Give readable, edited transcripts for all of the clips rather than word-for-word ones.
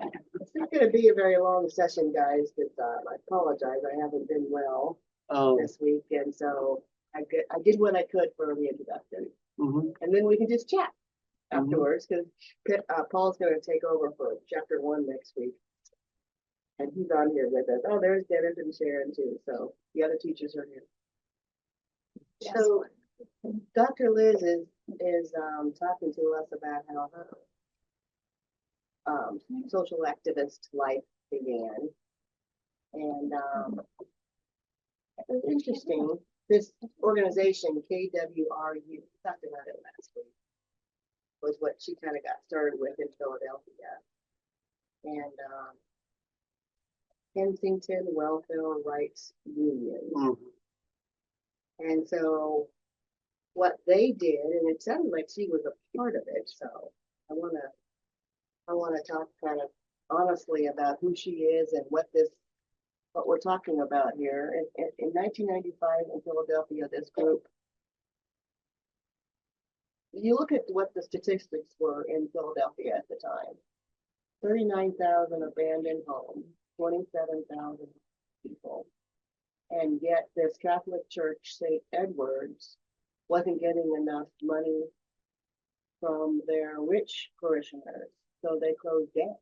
It's not going to be a very long session, guys, because I apologize. I haven't been well this week, and so I did what I could for the introduction, and then we can just chat afterwards because Paul's going to take over for chapter 1 next week, and he's on here with us. Oh, there's Dennis and Sharon too. So the other teachers are here. Yes. So Dr. Liz is talking to us about how her social activist life began, and it was interesting. This organization, KWRU, talked about it last week, was what she kind of got started with in Philadelphia, and Kensington Welfare Rights Union. And so what they did, and it sounded like she was a part of it, so I want to talk kind of honestly about who she is and what we're talking about here. In 1995 in Philadelphia, this group, you look at what the statistics were in Philadelphia at the time: 39,000 abandoned homes, 27,000 people. And yet this Catholic Church, St. Edward's, wasn't getting enough money from their rich parishioners, so they closed down.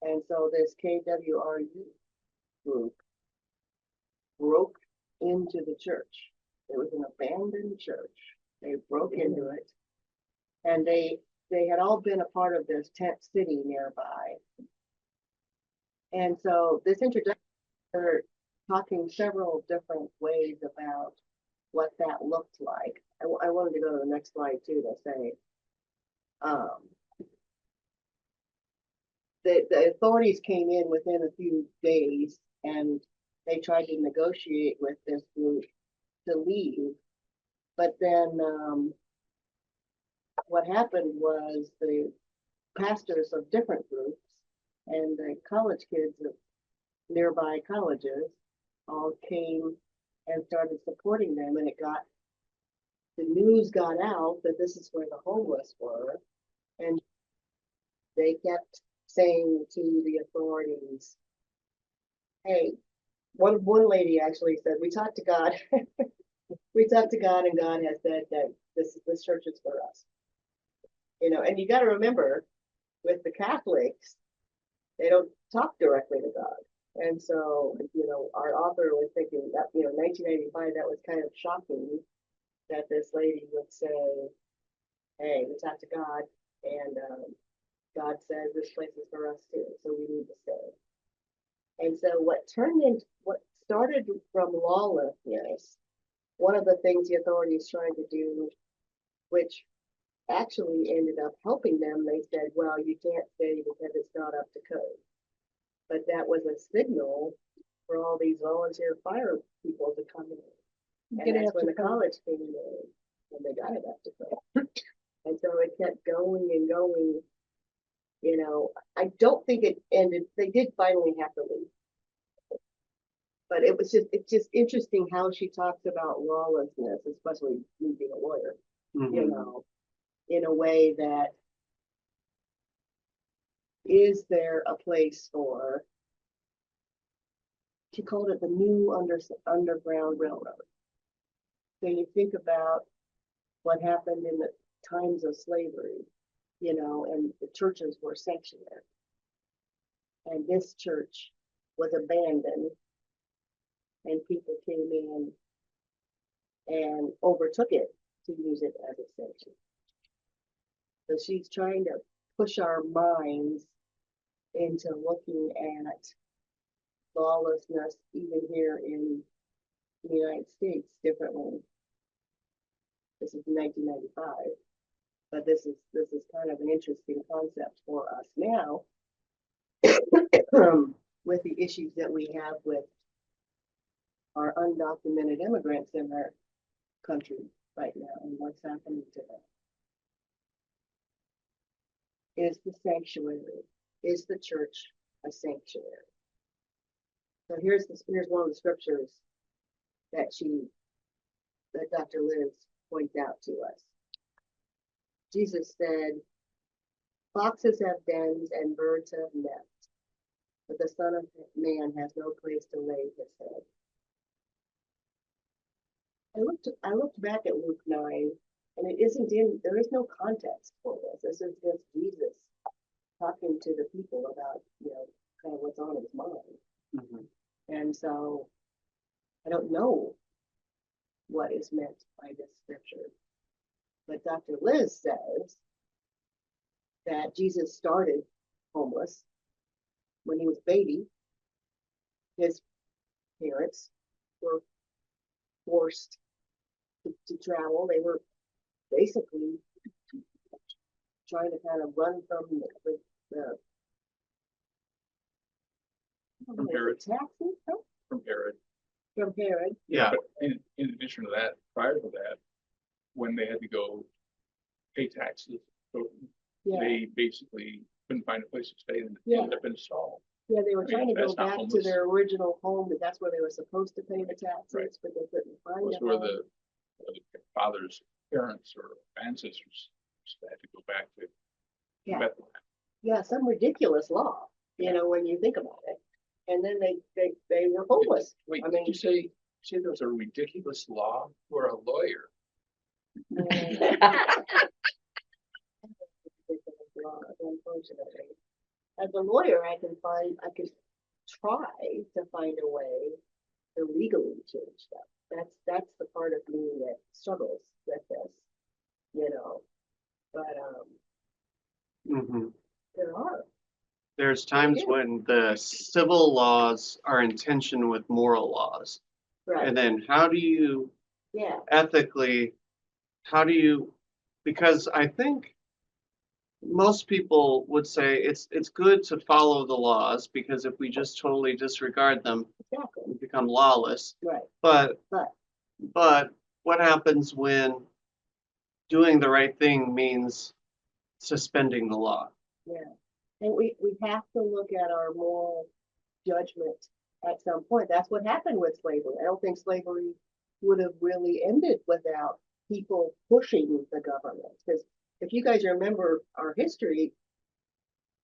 And so this KWRU group broke into the church. It was an abandoned church. They broke into it, and they had all been a part of this tent city nearby. And so this introduction, they're talking several different ways about what that looked like. I wanted to go to the next slide too to say the authorities came in within a few days, and they tried to negotiate with this group to leave. But then what happened was the pastors of different groups and the college kids of nearby colleges all came and started supporting them, and the news got out that this is where the homeless were, and they kept saying to the authorities, hey, one lady actually said, we talked to God. We talked to God, and God has said that this church is for us. And you got to remember, with the Catholics, they don't talk directly to God. And so, our author was thinking that, 1985, that was kind of shocking that this lady would say, hey, we talked to God, and God says this place is for us too, so we need to stay. And so what started from lawlessness, one of the things the authorities tried to do, which actually ended up helping them, they said, well, you can't stay because it's not up to code. But that was a signal for all these volunteer fire people to come in. And that's when the college came in, and they got it up to code. And so it kept going and going. I don't think it ended. They did finally have to leave. But it's just interesting how she talks about lawlessness, especially me being a lawyer, in a way that, is there a place for, she called it the new underground railroad. So you think about what happened in the times of slavery, and the churches were sanctuary. And this church was abandoned, and people came in and overtook it to use it as a sanctuary. So she's trying to push our minds into looking at lawlessness, even here in the United States, differently. This is 1995, but this is kind of an interesting concept for us now, with the issues that we have with our undocumented immigrants in our country right now, and what's happening to them. Is the sanctuary, is the church a sanctuary? So here's one of the scriptures that Dr. Liz points out to us. Jesus said, Foxes have dens and birds have nests, but the Son of Man has no place to lay his head. I looked back at Luke 9, and it isn't in, there is no context for this. This is just Jesus talking to the people about, kind of what's on his mind. Mhm. And so I don't know what is meant by this scripture. But Dr. Liz says that Jesus started homeless when he was a baby. His parents were forced to travel. They were basically trying to kind of run from the From Herod. taxes, huh? From Herod. From Herod. Yeah. But in addition to that, prior to that, when they had to go pay taxes, so Yeah, they basically couldn't find a place to stay and Yeah. ended up in a stall. yeah, they were I mean, trying to go that's not back to homeless. their original home, but that's where they were supposed to pay the taxes, Right. but they couldn't find Those it. were the father's parents or ancestors that had to go back to Yeah. Bethlehem. Yeah, some ridiculous law, when you think about it. And then they were homeless. Wait, I did mean- you say there was a ridiculous law for a lawyer? Unfortunately, as a lawyer, I could try to find a way to legally change stuff. That's the part of me that struggles with this, But Mhm. there are. There's times Yeah. when the civil laws are in tension with moral laws. Right. And then how do you Yeah. ethically, because I think most people would say it's good to follow the laws, because if we just totally disregard them, Exactly. we become lawless. Right. But But what happens when doing the right thing means suspending the law? yeah. And we have to look at our moral judgment at some point. That's what happened with slavery. I don't think slavery would have really ended without people pushing the government. Because if you guys remember our history,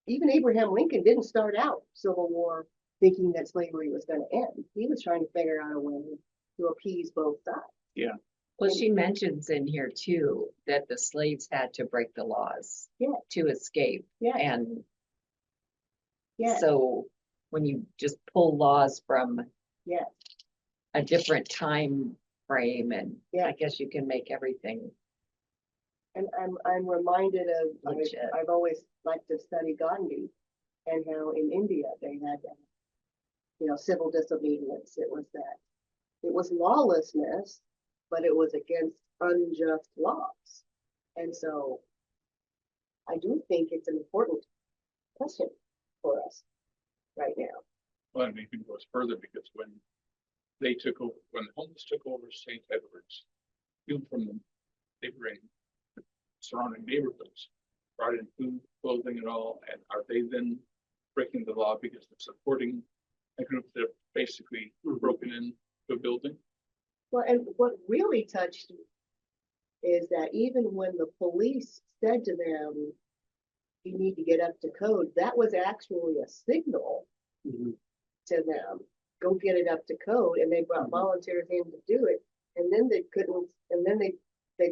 even Abraham Lincoln didn't start out Civil War thinking that slavery was going to end. He was trying to figure out a way to appease both sides. Well, she mentions in here too, that the slaves had to break the laws. Yeah. To escape, Yeah. and Yeah. so when you just pull laws from Yeah. a different time frame, and Yeah. I guess you can make everything, And I'm reminded of Legit. I've always liked to study Gandhi and how in India they had civil disobedience. It was lawlessness, but it was against unjust laws. And so I do think it's an important question for us right now. Well, and it even goes further, because when they took over, when the homeless took over St. Edward's, people from the neighboring surrounding neighborhoods brought in food, clothing, and all, and are they then breaking the law because they're supporting a group that basically broken into a building? Well, and what really touched me is that even when the police said to them, you need to get up to code, that was actually a signal Mhm. to them, go get it up to code, and they brought volunteers in to do it, and then they couldn't, and then they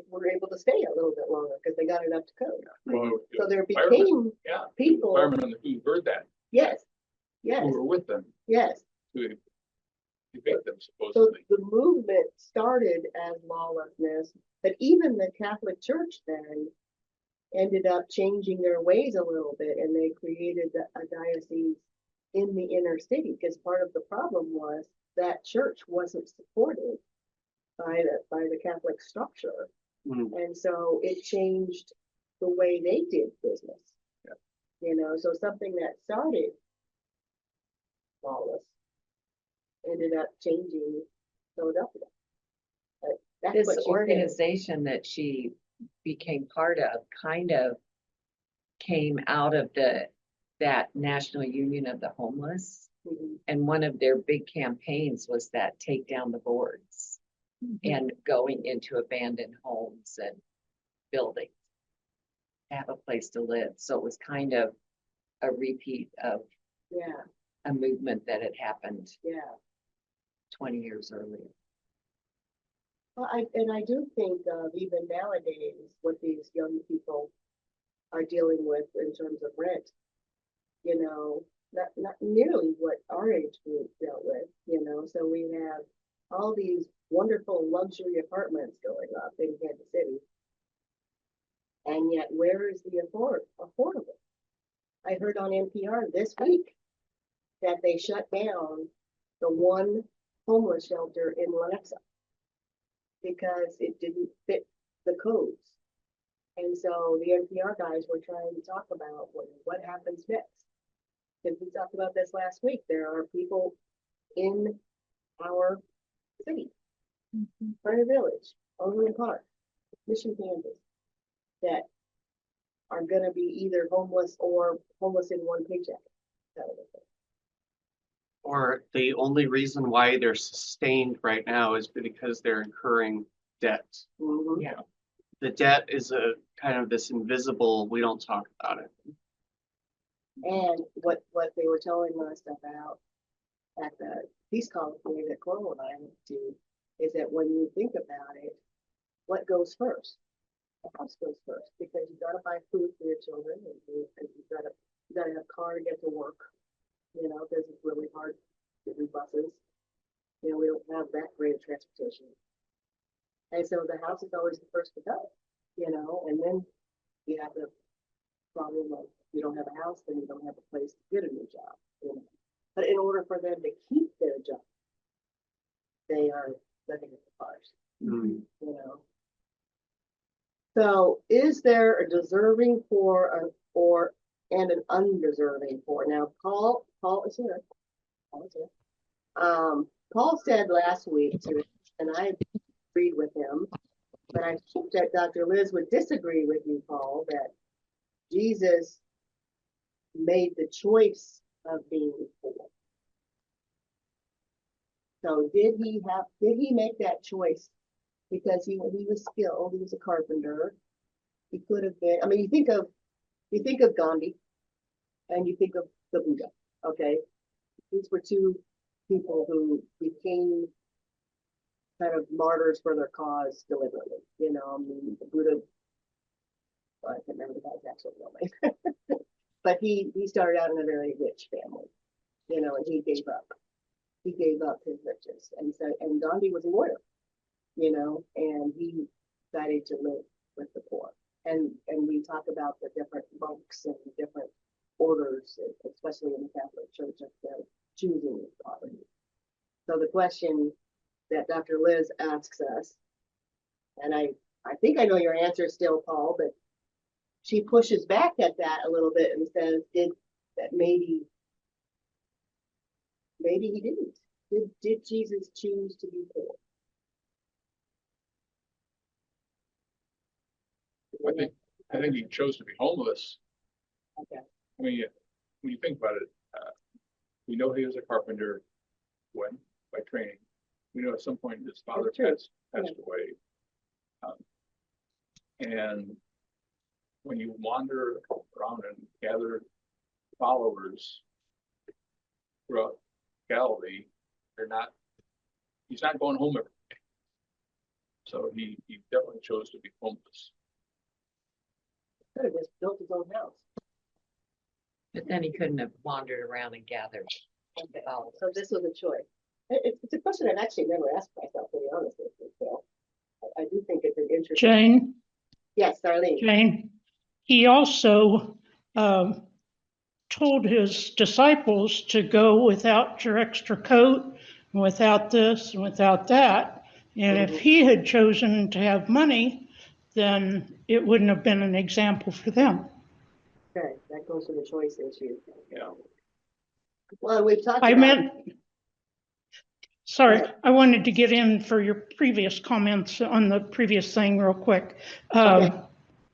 were able to stay a little bit longer because they got it up to code. Well, So there firemen, became yeah, people, firemen who heard that, yes, who were with them yes. to evict them, So supposedly. the movement started as lawlessness, but even the Catholic Church then ended up changing their ways a little bit, and they created a diocese in the inner city, because part of the problem was that church wasn't supported by the Catholic structure. Mhm. And so it changed the way they did business. Yeah. So something that started lawless ended up changing Philadelphia. But that's this what she said. organization that she became part of kind of came out of that National Union of the Homeless. Mhm. And one of their big campaigns was that take down the boards and going into abandoned homes and buildings. have a place to live. So it was kind of a repeat of Yeah, a movement that had happened yeah. 20 years earlier. Well, I do think even nowadays, what these young people are dealing with in terms of rent, you know, not nearly what our age group dealt with, you know. So we have all these wonderful luxury apartments going up in Kansas City. And yet, where is the affordable? I heard on NPR this week that they shut down the one homeless shelter in Lenexa because it didn't fit the codes. And so the NPR guys were trying to talk about what happens next. Because we talked about this last week. There are people in our city, Furniture Village, Overland Park, Mission, Kansas, that are going to be either homeless or homeless in one paycheck. Or the only reason why they're sustained right now is because they're incurring debt. Mhm. Yeah. The debt is a kind of this invisible, we don't talk about it. And what they were telling us about at the peace colloquy that Coral and I went to is that when you think about it, what goes first? The house goes first because you got to buy food for your children, and you got to have a car to get to work. You know, because it's really hard to do buses. You know, we don't have that great of transportation, and so the house is always the first to go. You know, and then you have the problem of you don't have a house, then you don't have a place to get a new job. You know? But in order for them to keep their job, they are living at the cars. Mm. You know. So, is there a deserving poor or and an undeserving poor? Now, Paul is here. Paul is here. Paul said last week, and I agreed with him, but I think that Dr. Liz would disagree with you, Paul, that Jesus made the choice of being poor. So did he make that choice because he was skilled, he was a carpenter. He could have been, I mean, you think of Gandhi and you think of the Buddha, okay? These were two people who became kind of martyrs for their cause deliberately. You know, I mean, the Buddha, well, I can't remember the guy's actual real name, but he started out in a very rich family, you know, and he gave up his riches, and Gandhi was a lawyer, you know, and he decided to live with the poor, and we talk about the different monks and the different orders, especially in the Catholic Church, of their choosing poverty. So the question that Dr. Liz asks us, and I think I know your answer still, Paul, but she pushes back at that a little bit and says, maybe he didn't. Did Jesus choose to be poor? I think he chose to be homeless. Okay. I mean, when you think about it, we know he was a carpenter by training. We know at some point his father passed away. And when you wander around and gather followers throughout Galilee, he's not going home every day. So he definitely chose to be homeless. Could have just built his own house. But then he couldn't have wandered around and gathered. Okay. So this was a choice. It's a question I've actually never asked myself, to be honest with you, Phil. I do think it's an interesting. Jane, Yes, Darlene. Jane, he also told his disciples to go without your extra coat, and without this and without that. And if he had chosen to have money, then it wouldn't have been an example for them. Okay, that goes to the choice issue. Yeah. Well, we've talked I about. meant, sorry, Okay. I wanted to get in for your previous comments on the previous thing real quick. Okay.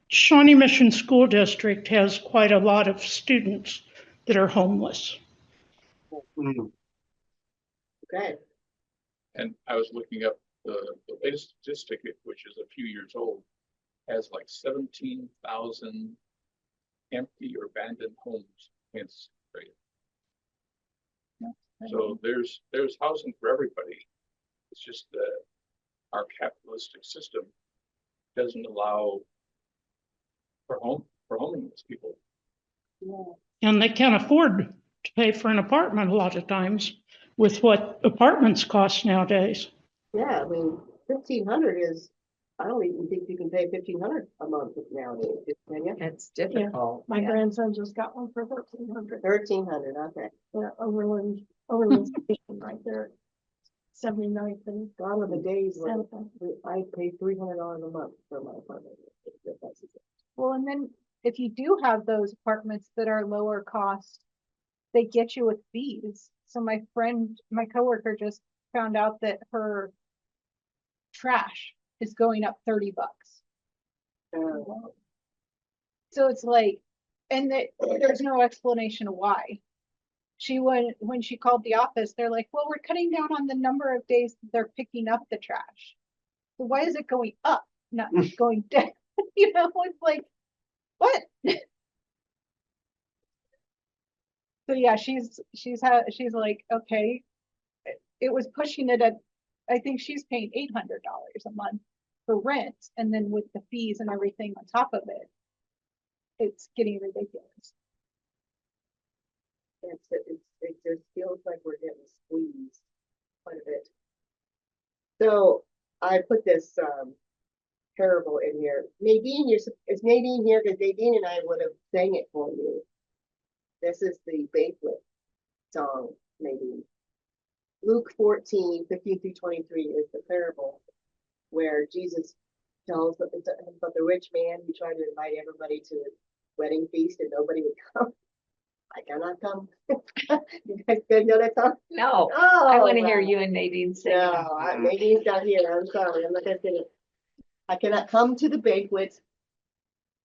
Shawnee Mission School District has quite a lot of students that are homeless. Mm. Okay. And I was looking up the latest statistic, which is a few years old, has like 17,000 empty or abandoned homes in this area. So there's housing for everybody. It's just that our capitalistic system doesn't allow for homeless people. Yeah. And they can't afford to pay for an apartment a lot of times with what apartments cost nowadays. Yeah, I mean, 1,500 is, I don't even think you can pay 1,500 a month nowadays, can you? It's difficult. My yeah. grandson just got one for 1,300. 1,300, okay. Yeah, Overland Station right there. 79th and Gone are the days when Santa. I pay $300 a month for my apartment. Well, and then if you do have those apartments that are lower cost, they get you with fees. So my coworker just found out that her trash is going up $30. So it's like, and there's no explanation of why. When she called the office, they're like, well, we're cutting down on the number of days that they're picking up the trash. So why is it going up, not going down? You know, it's like, what? So yeah, she's like, okay, it was pushing it at, I think she's paying $800 a month for rent, and then with the fees and everything on top of it, it's getting ridiculous. It just feels like we're getting squeezed quite a bit. So I put this parable in here. Nadine, is Nadine here? Because Nadine and I would have sang it for you. This is the banquet song, Nadine. Luke 14, 15 through 23 is the parable where Jesus tells about the rich man who tried to invite everybody to his wedding feast and nobody would come. I cannot come. You guys know that song? No, Oh, I want to hear wow. you and Nadine sing. No, Nadine's not here. I'm sorry. I'm not gonna sing it. I cannot come to the banquet.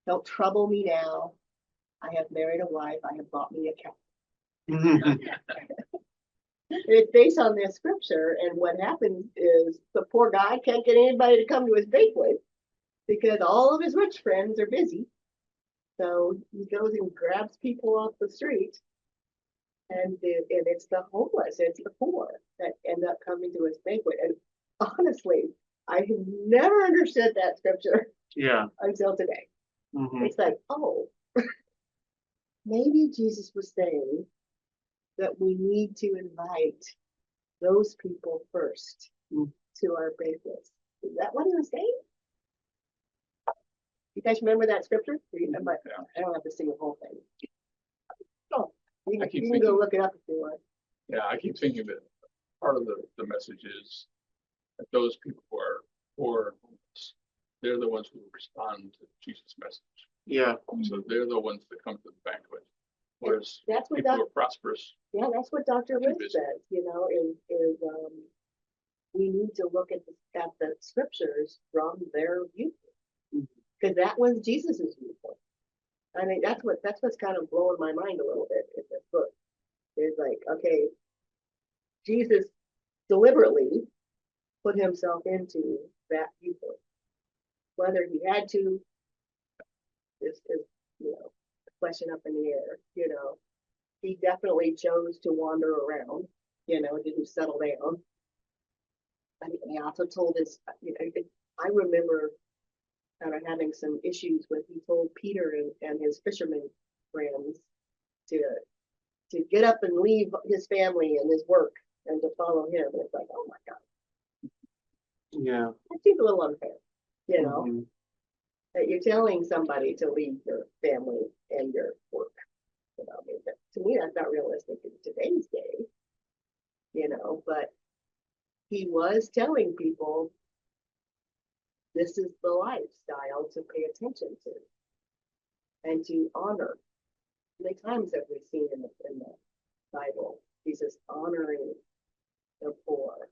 Don't trouble me now. I have married a wife. I have bought me a cat. It's based on this scripture, and what happens is the poor guy can't get anybody to come to his banquet because all of his rich friends are busy. So he goes and grabs people off the street, and it's the homeless, it's the poor that end up coming to his banquet. And honestly, I have never understood that scripture Yeah. until today. Mhm. It's like, oh, maybe Jesus was saying that we need to invite those people first to our banquets. Is that what he was saying? You guys remember that scripture? I don't have to sing the whole thing. Oh, you keep can go thinking- look it up if you want. Yeah, I keep thinking that part of the message is that those people who are poor and homeless, they're the ones who respond to Jesus' message. Yeah. So they're the ones that come to the banquet. Whereas That's what people who are prosperous, Yeah, that's what Dr. Liz busy. says, you know, is we need to look at the scriptures from their viewpoint. Because that was Jesus's viewpoint. I mean, that's what's kind of blowing my mind a little bit in this book. It's like, okay, Jesus deliberately put himself into that viewpoint. Whether he had to is you know, a question up in the air, you know. He definitely chose to wander around, you know, didn't settle down. And he also told us, you know, I remember kind of having some issues with, he told Peter and his fisherman friends to get up and leave his family and his work and to follow him. And it's like, oh my God, Yeah. that seems a little unfair, you know, Mhm. that you're telling somebody to leave your family and your work. You know, I mean, to me, that's not realistic in today's day, you know, but he was telling people this is the lifestyle to pay attention to and to honor. How many times have we seen in the Bible, Jesus honoring the poor?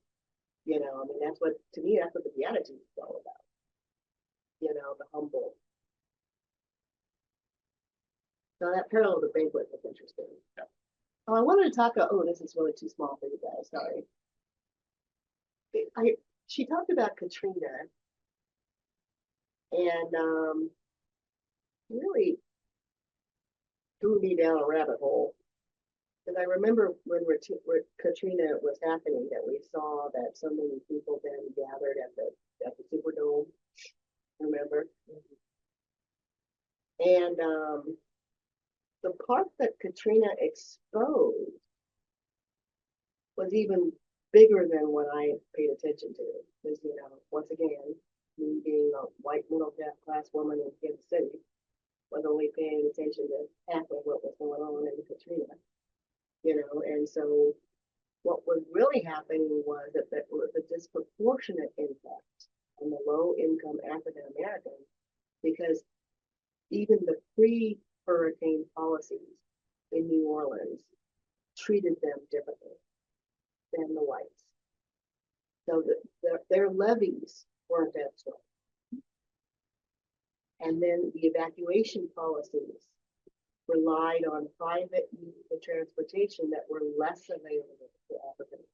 You know, I mean, that's what, to me, that's what the Beatitudes is all about. You know, the humble. So that parallel to banquet was interesting. Yeah. Oh, I wanted to talk about, oh, this is really too small for you guys, sorry. She talked about Katrina and really threw me down a rabbit hole. Because I remember when Katrina was happening, that we saw that so many people then gathered at the Superdome. Remember? And the part that Katrina exposed was even bigger than what I paid attention to. Because, you know, once again, me being a white middle class woman in Kansas City, was only paying attention to half of what was going on in Katrina. You know, and so what was really happening was that there was a disproportionate impact on the low income African Americans, because even the pre-hurricane policies in New Orleans treated them differently than the whites. So their levies weren't that strong. And then the evacuation policies relied on private means of transportation that were less available to Africans.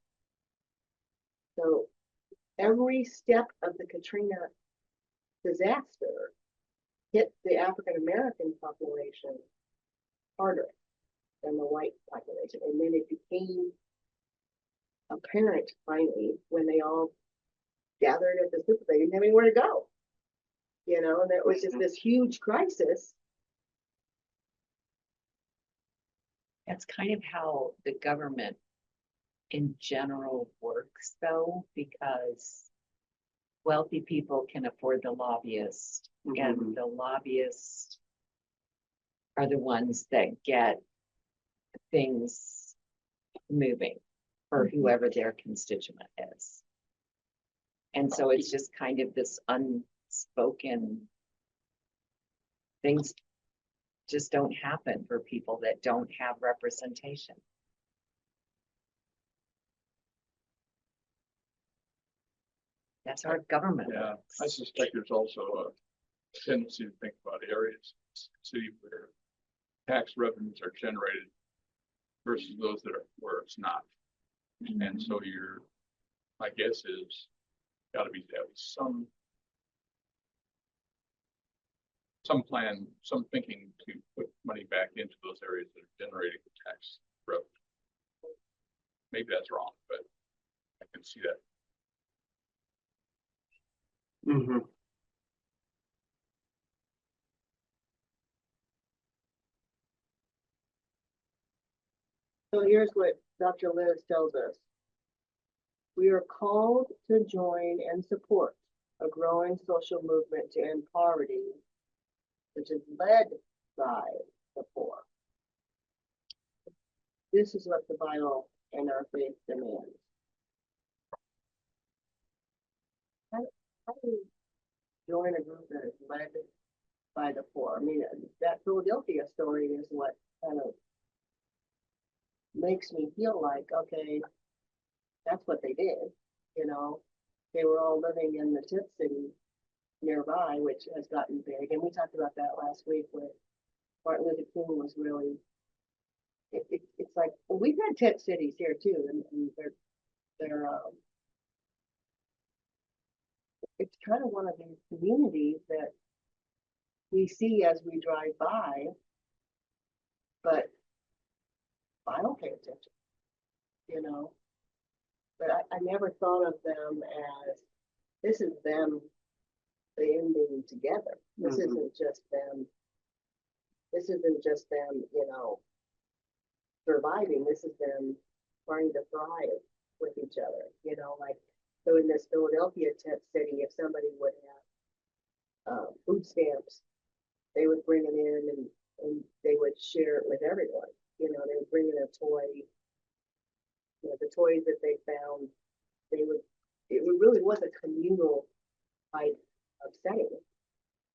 So every step of the Katrina disaster hit the African American population harder than the white population. And then it became apparent finally when they all gathered at the Super. They didn't have anywhere to go. You know, and there was just this huge crisis. That's kind of how the government in general works though, because wealthy people can afford the lobbyist, and the lobbyists are the ones that get things moving for whoever their constituent is. And so it's just kind of this unspoken things just don't happen for people that don't have representation. That's how government Yeah, works. I suspect there's also a tendency to think about areas in the city where tax revenues are generated versus those that are where it's not. And so my guess is gotta be have some plan, some thinking to put money back into those areas that are generating the tax revenue. Maybe that's wrong, but I can see that. So here's what Dr. Liz tells us. We are called to join and support a growing social movement to end poverty, which is led by the poor. This is what the Bible and our faith demands. How do you join a group that is led by the poor? I mean, that Philadelphia story is what kind of makes me feel like, okay, that's what they did. You know, they were all living in the tip city nearby, which has gotten big. And we talked about that last week where Martin Luther King was really, it's like, well, we've had tent cities here too, and they're it's kind of one of these communities that we see as we drive by, but I don't pay attention, you know. But I never thought of them as, this is them banding together. This isn't just them. This isn't just them, you know, surviving. This is them trying to thrive with each other, you know, like, so in this Philadelphia tent city, if somebody would have food stamps, they would bring it in and they would share it with everyone. You know, they would bring in a toy, you know, the toys that they found, it really was a communal type of setting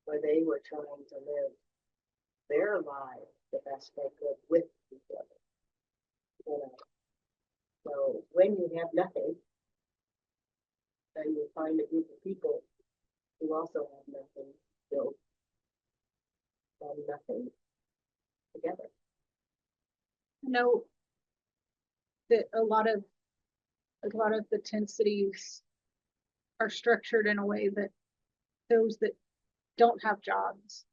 where they were trying to live their lives the best they could with each other. You know, so when you have nothing, then you find a group of people who also have nothing, built from nothing together. I know that a lot of the tent cities are structured in a way that those that don't have jobs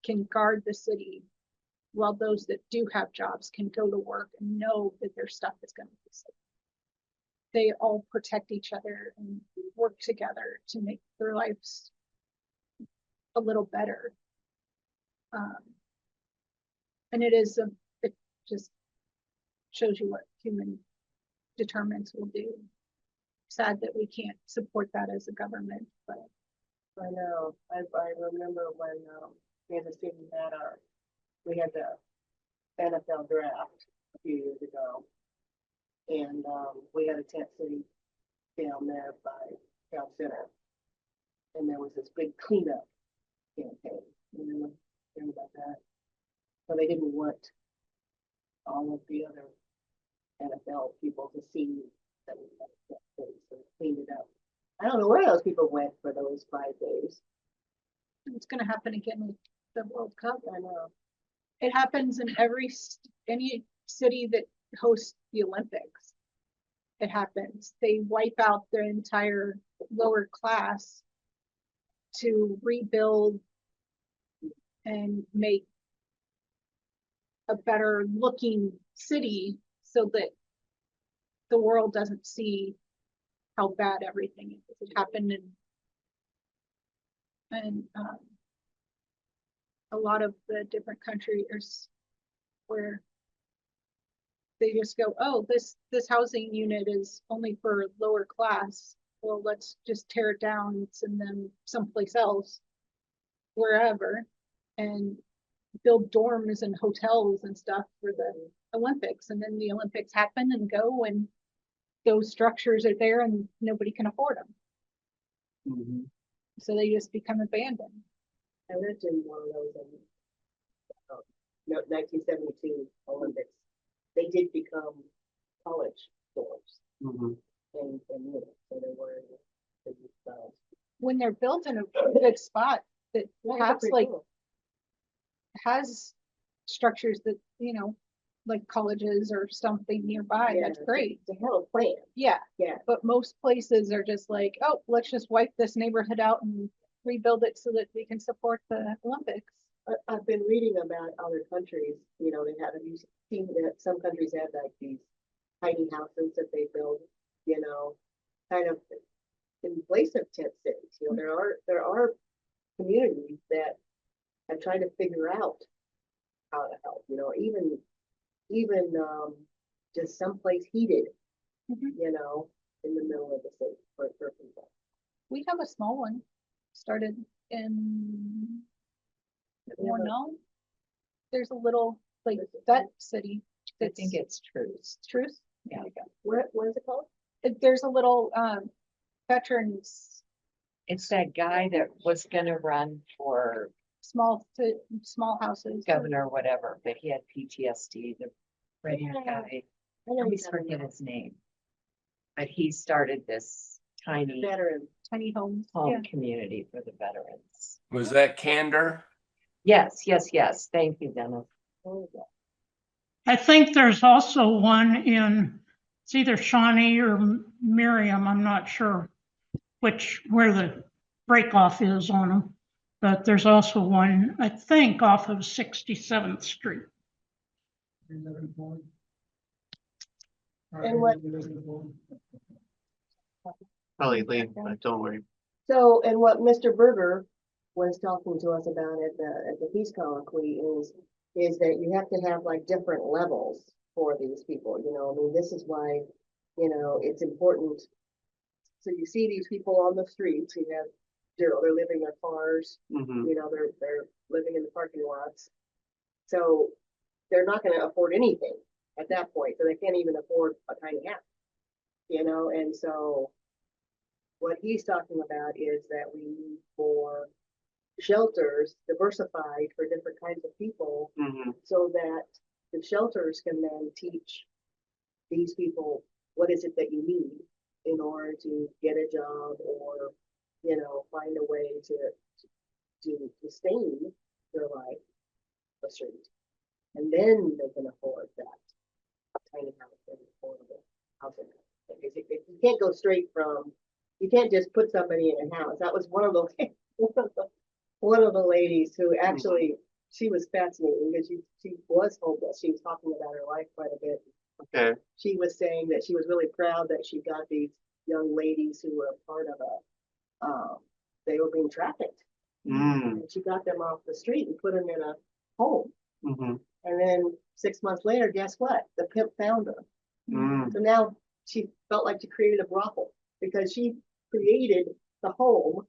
can guard the city while those that do have jobs can go to work and know that their stuff is gonna be safe. They all protect each other and work together to make their lives a little better. And it just shows you what human determinants will do. Sad that we can't support that as a government, but I know, I remember when, Kansas City we had the NFL draft a few years ago. And, we had a tent city down there by Town Center. And there was this big cleanup campaign, you know, hearing about that. So they didn't want all of the other NFL people to see that we had a tent city, so they cleaned it up. I don't know where those people went for those 5 days. it's gonna happen again with the World Cup. I know. It happens in any city that hosts the Olympics. It happens. They wipe out their entire lower class to rebuild and make a better looking city so that the world doesn't see how bad everything is. It happened in a lot of the different countries where they just go, oh, this housing unit is only for lower class. Well, let's just tear it down and send them someplace else, wherever, and build dorms and hotels and stuff for the Olympics. And then the Olympics happen and go, and those structures are there and nobody can afford them. Mm-hmm. So they just become abandoned. I lived in one of those in 1972 Olympics. They did become college dorms Mm-hmm. and units, so they were in the When they're built in a good spot that perhaps like has structures that, you know, like colleges or something nearby, that's great. It's a hell of a plan. Yeah, Yeah. but most places are just like, oh, let's just wipe this neighborhood out and rebuild it so that we can support the Olympics. I've been reading about other countries, you know, have you seen that some countries have like these tiny houses that they build, you know, kind of in place of tent cities. You know, there are communities that have tried to figure out how to help, you know, even just someplace heated, you know, in the middle of the city for people. We have a small one started in Warnell. There's a little like that city. I think it's Truth. Truth. Yeah. What is it called? There's a little veterans It's that guy that was gonna run for small houses. governor or whatever, but he had PTSD, the red-haired Yeah. guy. I I know always you have forget a his name. But he started this tiny veteran. Tiny homes. home Yeah. community for the veterans. Was that Candor? Yes, yes, yes. Thank you, Dennis. Oh, yeah. I think there's also one it's either Shawnee or Miriam, I'm not sure where the break off is on them. But there's also one, I think, off of 67th Street. And what, Probably late, but don't worry. so, and what Mr. Berger was talking to us about at the peace colloquy is that you have to have like different levels for these people, you know, I mean, this is why, you know, it's important. So you see these people on the streets, you have, they're living in their cars, Mm-hmm. you know, they're living in the parking lots. So they're not gonna afford anything at that point, so they can't even afford a tiny house. You know, and so what he's talking about is that we need more shelters diversified for different kinds of people Mm-hmm. so that the shelters can then teach these people what is it that you need in order to get a job or, you know, find a way to sustain their life a street. And then they can afford that tiny house and affordable housing. Because you can't go straight from, you can't just put somebody in a house. That was one of the one of the ladies who actually, she was fascinating because she was homeless. She was talking about her life quite a bit. Okay. She was saying that she was really proud that she got these young ladies who were part of they were being trafficked. Mm. And she got them off the street and put them in a home. Mm-hmm. And then 6 months later, guess what? The pimp found her. Mm. So now she felt like she created a brothel because she created the home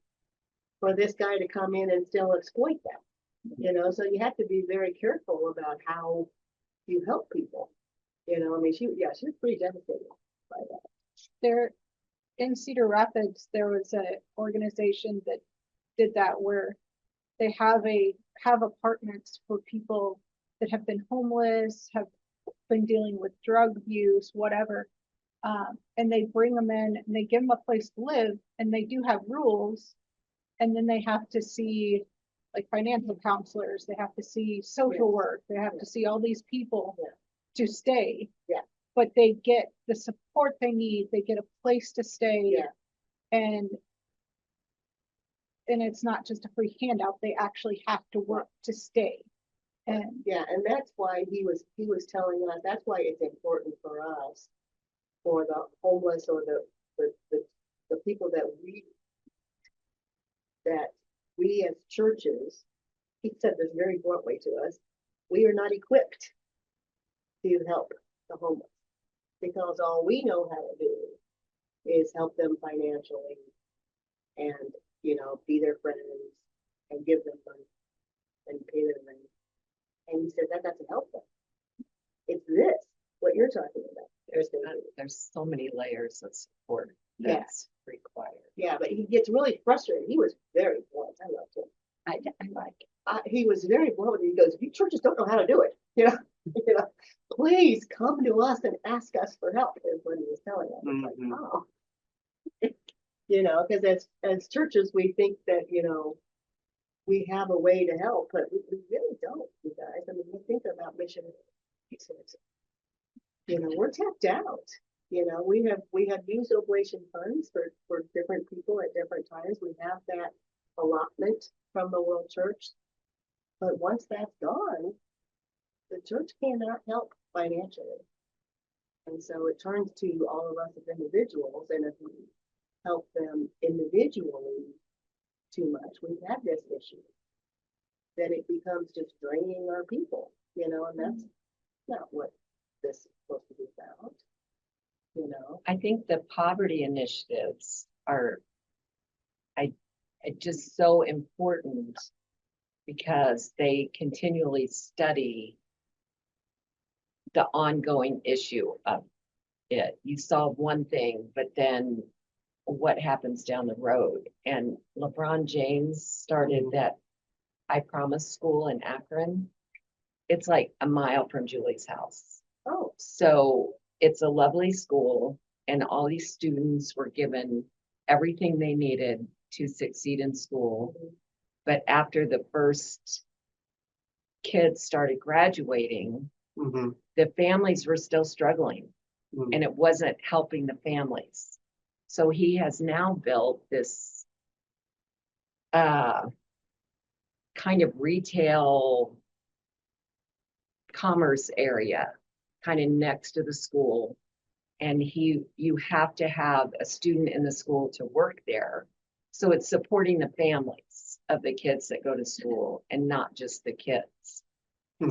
for this guy to come in and still exploit them. You know, so you have to be very careful about how you help people. You know, I mean, she was pretty devastated by that. There, in Cedar Rapids, there was a organization that did that where they have apartments for people that have been homeless, have been dealing with drug abuse, whatever. And they bring them in and they give them a place to live, and they do have rules. And then they have to see like financial counselors, they have to see social work, they have to see all these people to stay. Yeah. But they get the support they need, they get a place to stay. Yeah. And it's not just a free handout, they actually have to work to stay. And Yeah, and that's why he was telling us, that's why it's important for us, for the homeless or the people that we as churches, he said this very bluntly to us, we are not equipped to help the homeless because all we know how to do is help them financially and, you know, be their friends and give them money and pay their rent. And he said that doesn't help them. It's this, what you're talking about. There's so many layers of support Yeah. that's required. Yeah, but he gets really frustrated. He was very blunt. I loved him. I like, He was very blunt. He goes, "You churches don't know how to do it. You know, you know, please come to us and ask us for help." Is what he was telling us. It's Mhm. like, oh, you know, because as churches we think that we have a way to help, but we really don't, you guys. I mean, we think about missionaries. You know, we're tapped out. You know, we have used oblation funds for different people at different times. We have that allotment from the World Church. But once that's gone, the church cannot help financially. And so it turns to all of us as individuals. And if we help them individually too much, we've had this issue, then it becomes just draining our people, and that's not what this is supposed to be about. I think the poverty initiatives are just so important because they continually study the ongoing issue of it. You solve one thing, but then what happens down the road? And LeBron James started that I Promise school in Akron. It's like a mile from Julie's house. Oh, So it's a lovely school, and all these students were given everything they needed to succeed in school. But after the first kids started graduating, Mm-hmm. the families were still struggling, and it wasn't helping the families. So he has now built this kind of retail commerce area kind of next to the school. And you have to have a student in the school to work there. So it's supporting the families of the kids that go to school and not just the kids.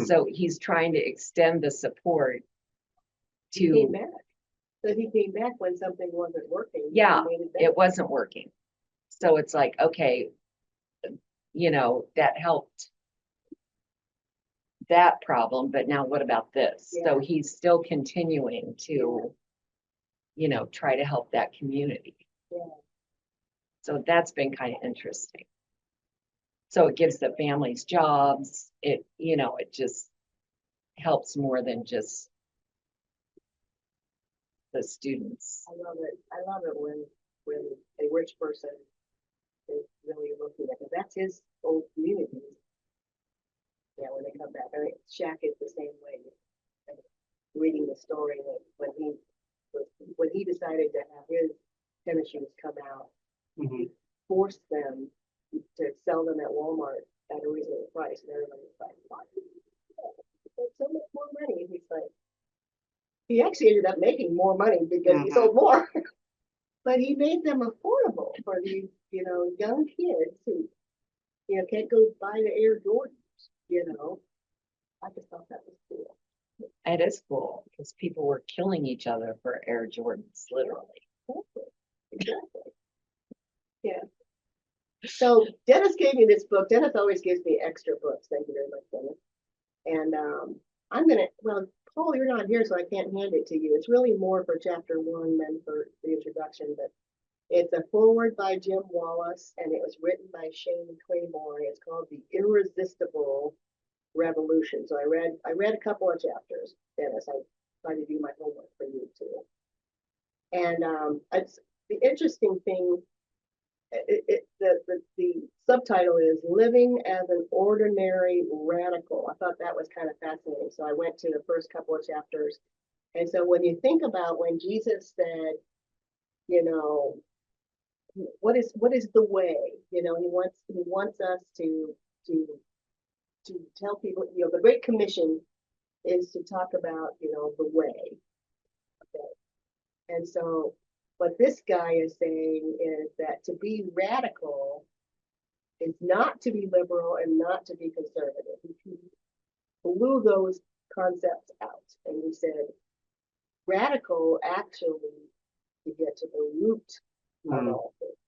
So he's trying to extend the support he came to, back. So he came back when something wasn't working. Yeah, and made it better. it wasn't working. So it's like, okay, that helped that problem, but now what about this? So he's still continuing to, try to help that community. Yeah. So that's been kind of interesting. So it gives the families jobs. It just helps more than just the students. I love it. I love it when a rich person is really looking at it. That's his old community. Yeah, when they come back. I mean, Shaq is the same way. And reading the story that when he decided to have his tennis shoes come out, he forced them to sell them at Walmart at a reasonable price. And everybody was like, what? make so much more money. And he's like, he actually ended up making more money because he sold more. But he made them affordable for these, young kids who, can't go buy the Air Jordans. I just thought that was cool. It is cool because people were killing each other for Air Jordans, literally. Exactly. Yeah. So Dennis gave me this book. Dennis always gives me extra books. Thank you very much, Dennis. And Paul, you're not here, so I can't hand it to you. It's really more for chapter 1 than for the introduction, but it's a foreword by Jim Wallace, and it was written by Shane Claiborne. It's called The Irresistible Revolution. So I read a couple of chapters, Dennis. I tried to do my homework for you too. And it's the interesting thing. The subtitle is Living as an Ordinary Radical. I thought that was kind of fascinating. So I went to the first couple of chapters. And so when you think about when Jesus said, what is the way? He wants us to tell people, the Great Commission is to talk about, the way. Okay. And so what this guy is saying is that to be radical is not to be liberal and not to be conservative. He blew those concepts out. And he said, radical actually to get to the root of all things.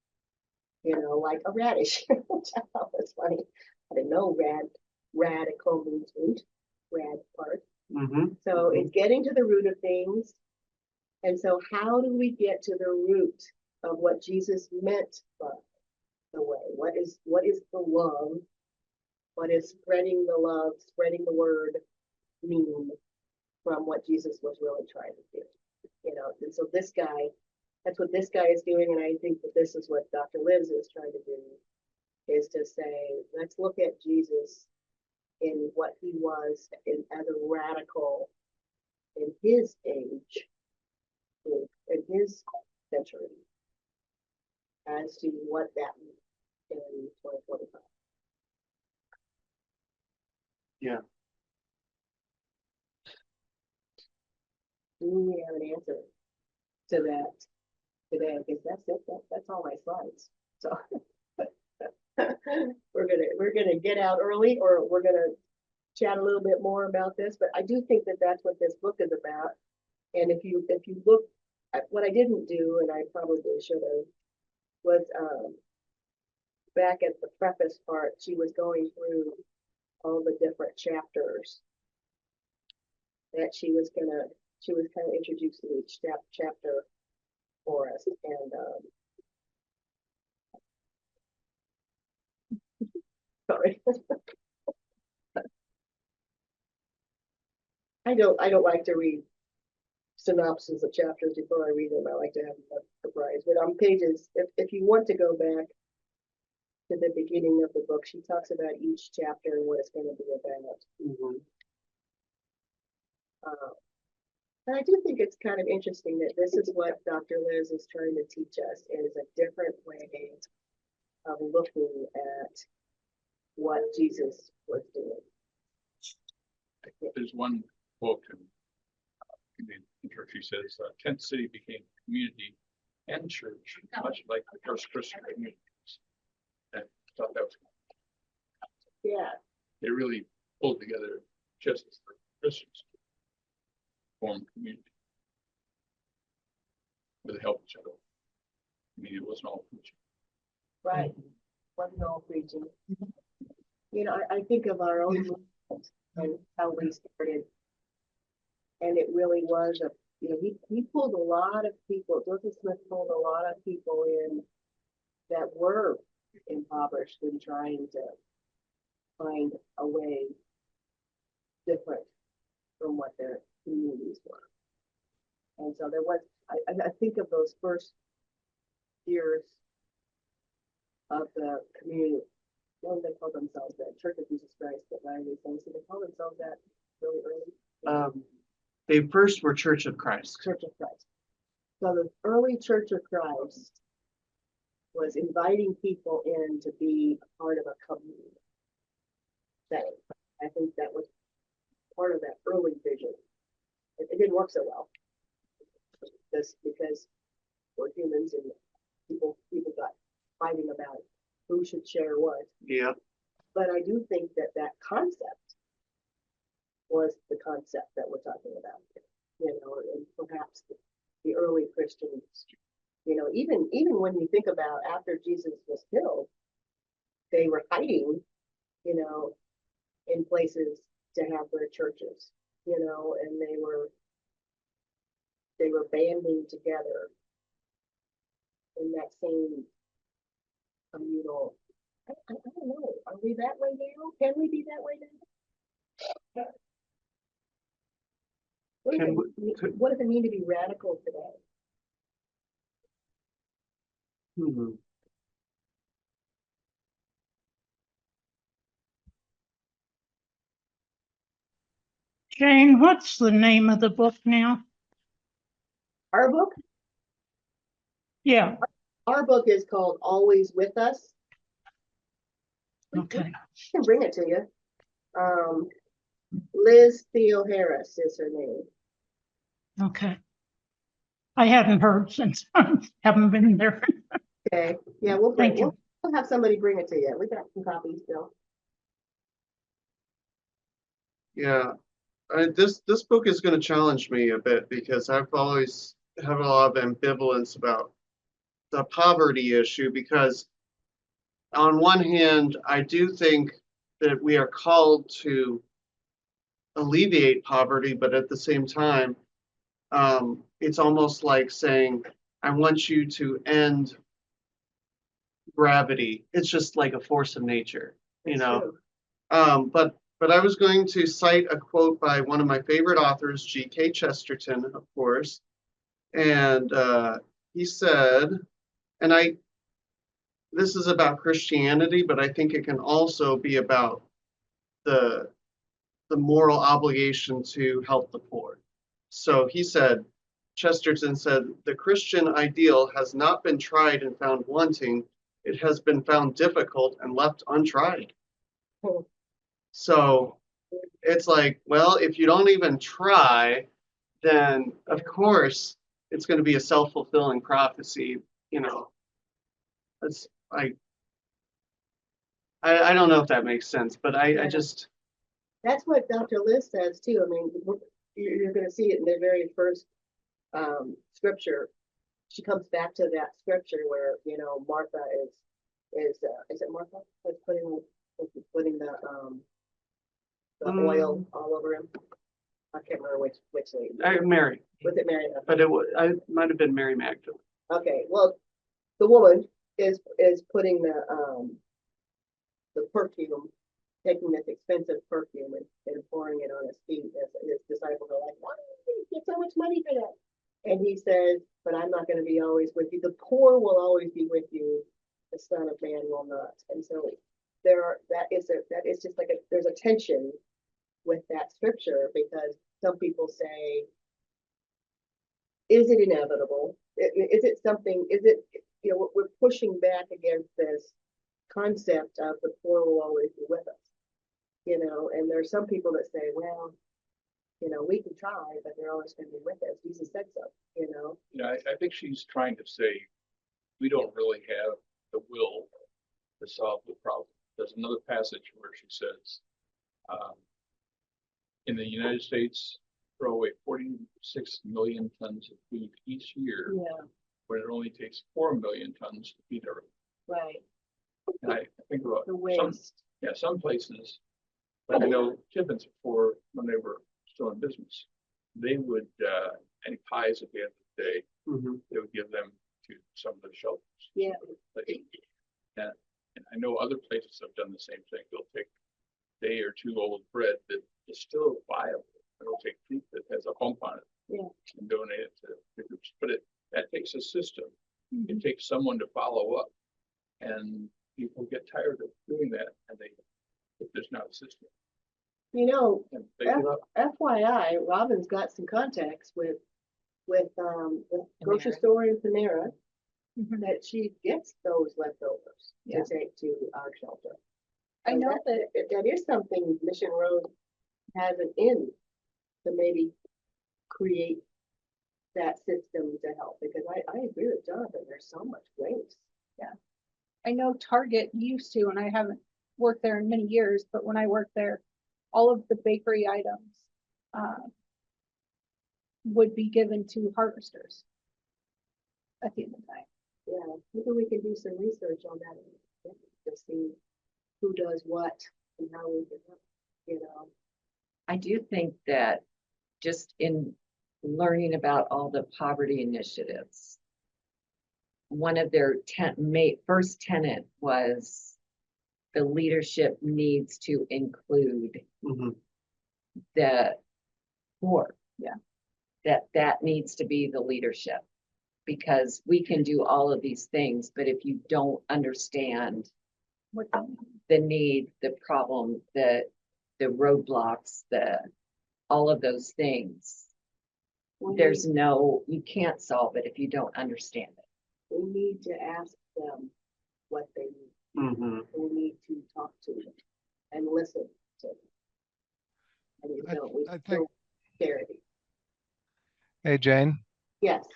Like a radish. That's funny. I didn't know radical means root, rad part. So it's getting to the root of things. And so how do we get to the root of what Jesus meant by the way? What is the love? What is spreading the love, spreading the word mean from what Jesus was really trying to do? And so this guy, that's what this guy is doing. And I think that this is what Dr. Liz is trying to do, is to say, let's look at Jesus in what he was as a radical in his age, in his century, as to what that means in 2025. Yeah. We have an answer to that today, because that's it. That's all my slides. So we're gonna get out early, or we're gonna chat a little bit more about this. But I do think that that's what this book is about. And if you look at what I didn't do, and I probably should have, was back at the preface part, she was going through all the different chapters that she was kind of introducing each chapter for us. And sorry. I don't like to read synopses of chapters before I read them. I like to have a surprise. But on pages, if you want to go back to the beginning of the book, she talks about each chapter and what it's going to be about. And I do think it's kind of interesting that this is what Dr. Liz is trying to teach us, is a different way of looking at what Jesus was doing. There's one quote in the intro. She says, "Tent City became community and church, much like the first Christian communities." And I thought that was Yeah. they really pulled together just as the Christians formed community with the help of each other. I mean, it wasn't all preaching. Right. Wasn't all preaching. I think of our own movement and how we started. And it really was he pulled a lot of people, Joseph Smith pulled a lot of people in that were impoverished and trying to find a way different from what their communities were. And so there was, I think of those first years of the community. Well, they call themselves that Church of Jesus Christ, but none of these things. So they call themselves that really early. They first were Church of Christ. Church of Christ. So the early Church of Christ was inviting people in to be a part of a community setting. I think that was part of that early vision. It didn't work so well. Just because we're humans and people got fighting about who should share what. Yeah, But I do think that that concept was the concept that we're talking about, you know, and perhaps the early Christians, you know, even when you think about after Jesus was killed, they were hiding, you know, in places to have their churches, you know, and they were banding together in that same communal. I don't know. Are we that way now? Can we be that way now? Can What does it mean to be radical today? hmm. Jane, what's the name of the book now? Our book Yeah, is called Always With Us. okay. I can bring it to you. Liz Theoharis is her name. Okay. I hadn't heard since I haven't been there. Okay. Yeah, Thank you. we'll have somebody bring it to you. We got some copies still. Yeah, this book is going to challenge me a bit because I've always have a lot of ambivalence about the poverty issue because on one hand, I do think that we are called to alleviate poverty, but at the same time, it's almost like saying, I want you to end gravity. It's just like a force of nature, you That's know. true. But I was going to cite a quote by one of my favorite authors, G.K. Chesterton, of course. And he said, and this is about Christianity, but I think it can also be about the moral obligation to help the poor. So he said, Chesterton said, the Christian ideal has not been tried and found wanting. It has been found difficult and left untried. Hmm. So it's like, well, if you don't even try, then of course it's going to be a self-fulfilling prophecy, you know. It's like, I don't know if that makes sense, but I just, That's what Dr. Liz says too. I mean, you're going to see it in the very first scripture. She comes back to that scripture where, you know, Martha is it Martha that's putting the oil all over him? I can't remember which lady. Mary, Was it Mary? but I might have been Mary Magdalene. Okay, well, the woman is putting the perfume, taking this expensive perfume and pouring it on his feet. As his disciples are like, why do you get so much money for that? And he says, but I'm not going to be always with you. The poor will always be with you. The Son of Man will not. And so that is just like there's a tension with that scripture because some people say, is it inevitable? Is it something, you know, we're pushing back against this concept of the poor will always be with us, you know, and there's some people that say, well, you know, we can try, but they're always going to be with us. Jesus said so, you know. Yeah, I think she's trying to say, we don't really have the will to solve the problem. There's another passage where she says, in the United States, throw away 46 million tons of food each year, Yeah, when it only takes 4 million tons to feed everyone. right. And I think about The waste. some places, like I know Tiffins before, when they were still in business, they would, any pies at the end of the day, Mhm. they would give them to some of the shelters. Yeah. And I know other places have done the same thing. They'll take a day or two old bread that is still viable. They'll take fruit that has a hump on it. Yeah. And donate it to the groups. But that takes a system. It takes someone to follow up. And people get tired of doing that, and if there's not a system. You know, And they give up. FYI, Robin's got some contacts with the grocery Panera. store in Panera Mhm. that she gets those leftovers Yeah. to take to our shelter. I So know that that is something Mission Road has an end to maybe create that system to help, because I agree with Jonathan, there's so much waste. I know Target used to, and I haven't worked there in many years, but when I worked there, all of the bakery items would be given to harvesters at the end of the night. Yeah, maybe we can do some research on that to see who does what and how we can, you know. I do think that just in learning about all the poverty initiatives, one of their first tenet was the leadership needs to include Mhm. the poor. Yeah. That needs to be the leadership, because we can do all of these things, but if you don't understand What the need, the problem, the roadblocks, all of those things, you can't solve it if you don't understand it. We need to ask them what they need. Mhm. We need to talk to them and listen to them. And we I think- don't charity. Hey, Jane. Yes,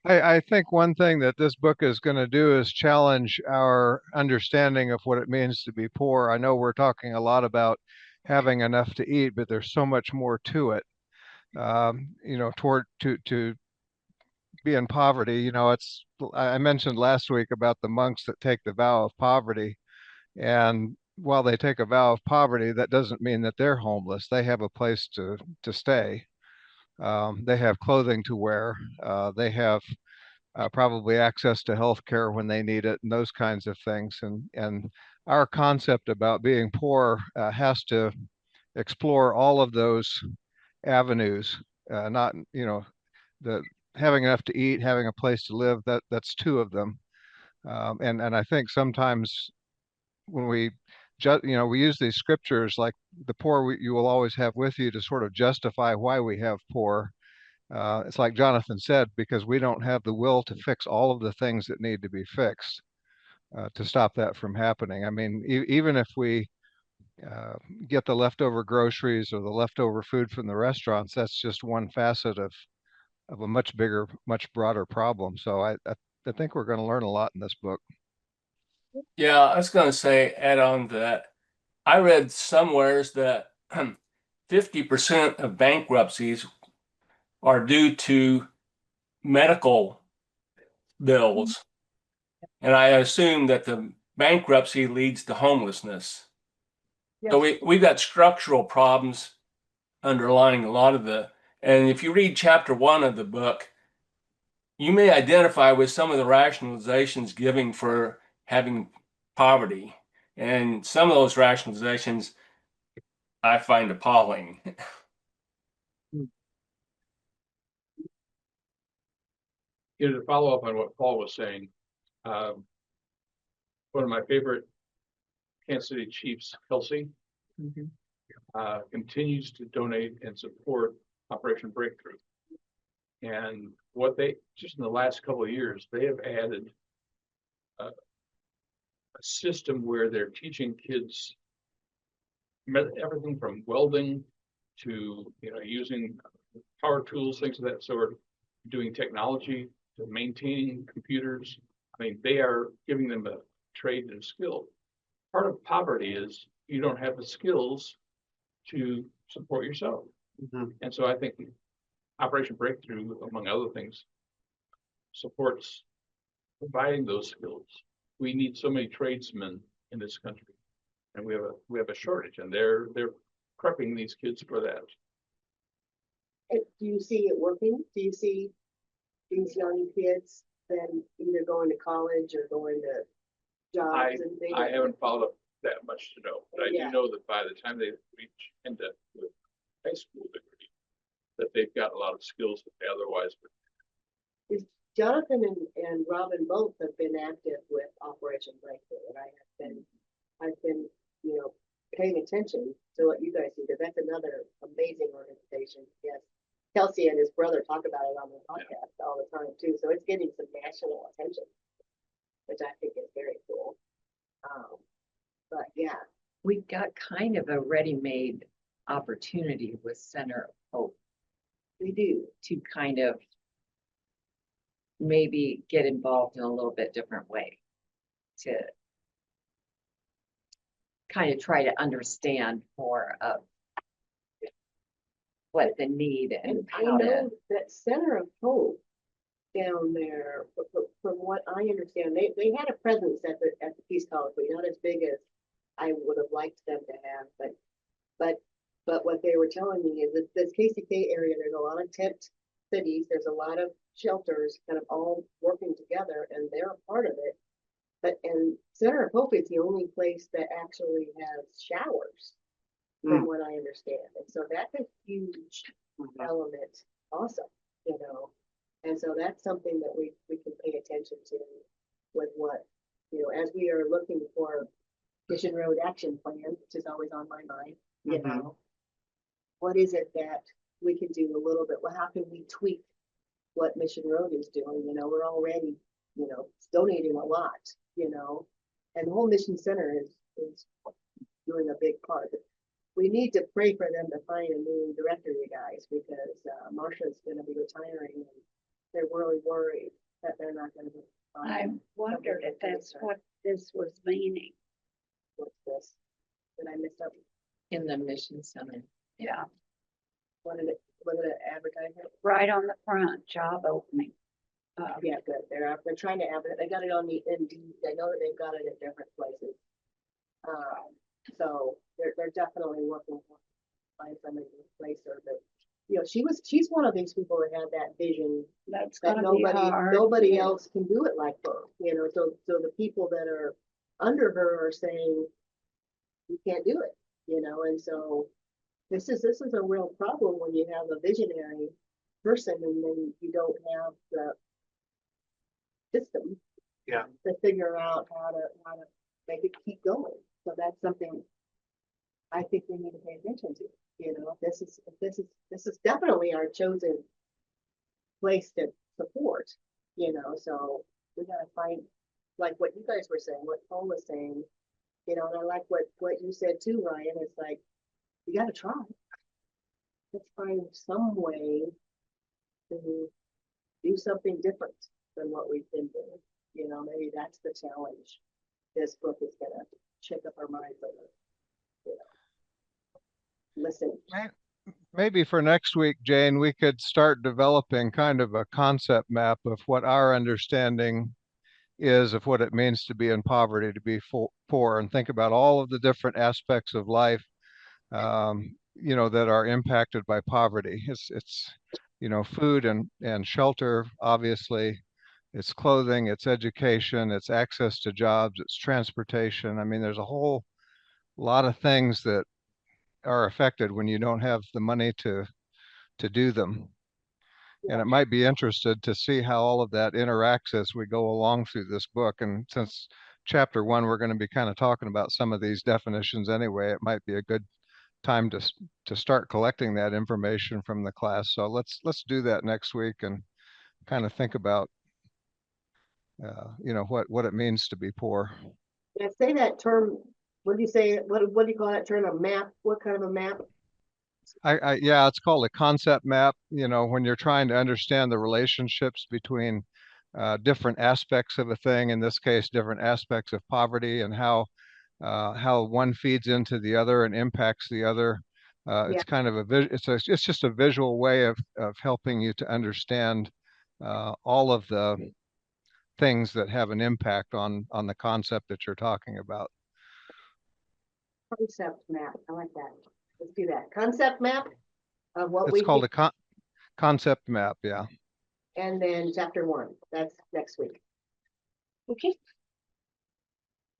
I think one thing that this book is going to do is challenge our understanding of what it means to be poor. I know we're talking a lot about having enough to eat, but there's so much more to it. To be in poverty, I mentioned last week about the monks that take the vow of poverty. And while they take a vow of poverty, that doesn't mean that they're homeless. They have a place to stay. They have clothing to wear. They have probably access to health care when they need it, and those kinds of things. And our concept about being poor has to explore all of those avenues. Not, the having enough to eat, having a place to live. That's two of them. And I think sometimes when we we use these scriptures like the poor you will always have with you to sort of justify why we have poor. It's like Jonathan said, because we don't have the will to fix all of the things that need to be fixed to stop that from happening. I mean, even if we get the leftover groceries or the leftover food from the restaurants, that's just one facet of a much bigger, much broader problem. So I think we're going to learn a lot in this book. Yeah, I was going to say, add on to that. I read somewheres that 50% of bankruptcies are due to medical bills. And I assume that the bankruptcy leads to homelessness. So we've got structural problems underlying a lot of and if you read chapter 1 of the book, you may identify with some of the rationalizations given for having poverty. And some of those rationalizations I find appalling. To follow up on what Paul was saying, one of my favorite Kansas City Chiefs, Kelsey, continues to donate and support Operation Breakthrough. And what just in the last couple of years, they have added a system where they're teaching kids everything from welding to, using power tools, things of that sort, doing technology, to maintaining computers. I mean, they are giving them a trade and skill. Part of poverty is you don't have the skills to support yourself. Mhm. And so I think Operation Breakthrough, among other things, supports providing those skills. We need so many tradesmen in this country, and we have a shortage, and they're prepping these kids for that. do you see it working? Do you see these young kids then either going to college or going to jobs and things? I haven't followed up that much to know, but I Yeah. do know that by the time they reach end up with high school degree, that they've got a lot of skills that they otherwise would. Jonathan and Robin both have been active with Operation Breakthrough, and I've been, paying attention to what you guys do, because that's another amazing organization. Yes, Kelsey and his brother talk about it on their podcast all the time too, so it's getting some national attention, which I think is very cool. But yeah, We've got kind of a ready-made opportunity with Center of Hope We do. to kind of maybe get involved in a little bit different way to kind of try to understand more of what the need and And I how to. know that Center of Hope down there, from what I understand, they had a presence at the Peace College, but not as big as I would have liked them to have, but what they were telling me is that this KCK area, there's a lot of tent cities, there's a lot of shelters kind of all working together, and they're a part of it. And Center of Hope is the only place that actually has showers, from what I understand. And so that's a huge element also, you know. And so that's something that we can pay attention to with what, you know, as we are looking for Mission Road Action Plan, which is always on my mind, you know. What is it that we can do a little bit? Well, how can we tweak what Mission Road is doing? You know, we're already, you know, donating a lot, you know, and the whole Mission Center is doing a big part. We need to pray for them to find a new director, you guys, because Marcia's going to be retiring, and they're really worried that they're not going to be. I wondered if that's what this was meaning. What's this? Did I miss up? In the Mission Center. Yeah, What did it advertise it? right on the front, job opening. Yeah, good. They're trying to advertise. They got it on the Indeed. I know that they've got it at different places. So they're definitely working to find somebody to replace her. But you know, she's one of these people that had that vision That's that gonna be hard. nobody else can do it like her. You know, so the people that are under her are saying you can't do it. You know, and so this is a real problem when you have a visionary person and then you don't have the system to figure out how to make it keep going. So that's something I think we need to pay attention to. You know, this is definitely our chosen place to support, you know, so we gotta find, like what you guys were saying, what Paul was saying, you know, and I like what you said too, Ryan. It's like, you gotta try. Let's find some way to do something different than what we've been doing. You know, maybe that's the challenge. This book is gonna shake up our minds a little. You know, listen. Maybe for next week, Jane, we could start developing kind of a concept map of what our understanding is of what it means to be in poverty, to be poor, and think about all of the different aspects of life, you know, that are impacted by poverty. It's you know, food and shelter, obviously. It's clothing, it's education, it's access to jobs, it's transportation. I mean, there's a whole lot of things that are affected when you don't have the money to do them. And it might be interested to see how all of that interacts as we go along through this book. And since chapter 1, we're going to be kind of talking about some of these definitions anyway, it might be a good time to start collecting that information from the class. So let's do that next week and kind of think about you know, what it means to be poor. Yeah, say that term. What do you say? What do you call that term? A map? What kind of a map? Yeah, it's called a concept map. You know, when you're trying to understand the relationships between different aspects of a thing, in this case, different aspects of poverty, and how one feeds into the other and impacts the other. It's kind of it's just a visual way of helping you to understand all of the things that have an impact on the concept that you're talking about. Concept map. I like that. Let's do that. Concept map of what It's called a concept map, yeah. and then chapter 1. That's next week. Okay.